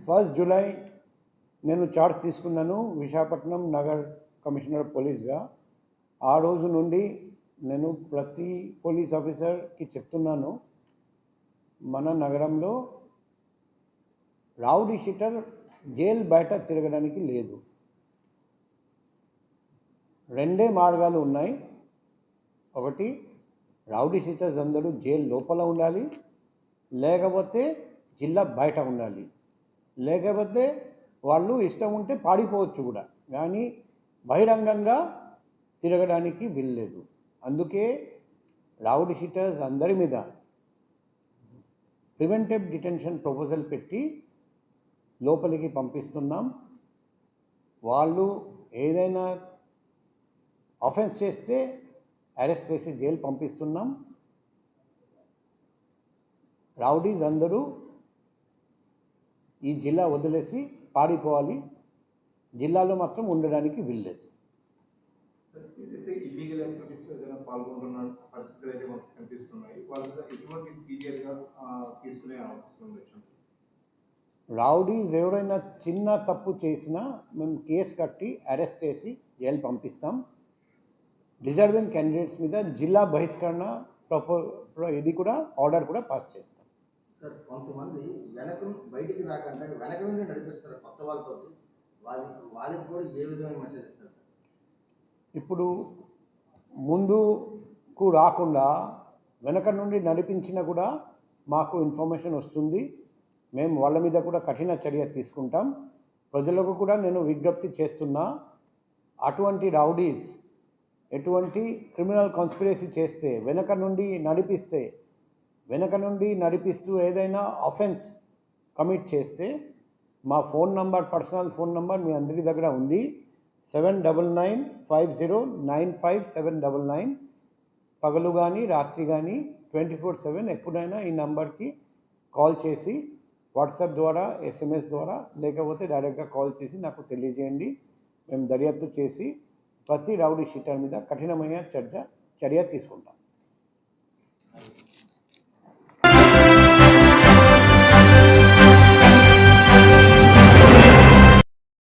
1 July నేను charge తీసుకున్నాను Visakhapatnam Nagar commissioner పోలీస్గా. ఆ రోజు నుండి నేను ప్రతి పోలీస్ ఆఫీసర్కి చెప్తున్నాను, మన నగరంలో రౌడీ షీటర్ జైలు బయట తిరగడానికి లేదు. రెండే మార్గాలు ఉన్నాయి. ఒకటి, రౌడీ షీటర్స్ అందరూ జైలు లోపల ఉండాలి, లేకపోతే జిల్లా బయట ఉండాలి. లేకపోతే వాళ్ళు ఇష్టం ఉంటే పాడిపోవచ్చు కూడా, కానీ బహిరంగంగా తిరగడానికి వీల్లేదు. అందుకే రౌడీ షీటర్స్ అందరి మీద ప్రివెంటివ్ డిటెన్షన్ ప్రపోజల్ పెట్టి లోపలికి పంపిస్తున్నాం. వాళ్ళు ఏదైనా ఆఫెన్స్ చేస్తే అరెస్ట్ చేసి జైలు పంపిస్తున్నాం. రౌడీస్ అందరూ ఈ జిల్లా వదిలేసి పారిపోవాలి, జిల్లాలో మాత్రం ఉండడానికి వీల్లేదు. ఇల్లీగల్ యాక్టివిటీస్ ఏదైనా పాల్గొంటున్న పరిస్థితులు అయితే మనకు కనిపిస్తున్నాయి. వాళ్ళ ఎటువంటి సీరియస్గా తీసుకునే అవకాశం ఉండొచ్చు. రౌడీస్ ఎవరైనా చిన్న తప్పు చేసినా మేము కేసు కట్టి అరెస్ట్ చేసి జైలు పంపిస్తాం. డిజర్వింగ్ క్యాండిడేట్స్ మీద జిల్లా బహిష్కరణ ఇది కూడా ఆర్డర్ కూడా పాస్ చేస్తాం. సార్, కొంతమంది బయటికి రాకుండా వెనక నుండి నడిపిస్తారు కొత్త వాళ్ళతో, వాళ్ళకి కూడా ఏ విధమైన మెసేజ్ ఇస్తారు? ఇప్పుడు ముందుకు రాకుండా వెనక నుండి నడిపించినా కూడా మాకు ఇన్ఫర్మేషన్ వస్తుంది. మేము వాళ్ళ మీద కూడా కఠిన చర్య తీసుకుంటాం. ప్రజలకు కూడా నేను విజ్ఞప్తి చేస్తున్నా, అటువంటి రౌడీస్ ఎటువంటి క్రిమినల్ కాన్స్పిరసీ చేస్తే వెనక నుండి నడిపిస్తూ ఏదైనా ఆఫెన్స్ కమిట్ చేస్తే మా phone number, personal phone number మీ అందరి దగ్గర ఉంది, 7995095799. పగలు కానీ రాత్రి కానీ 24/7 ఎప్పుడైనా ఈ నంబర్కి కాల్ చేసి వాట్సాప్ ద్వారా, SMS ద్వారా, లేకపోతే డైరెక్ట్గా కాల్ చేసి నాకు తెలియజేయండి. మేము దర్యాప్తు చేసి ప్రతి రౌడీ షీటర్ మీద కఠినమైన చర్య తీసుకుంటాం.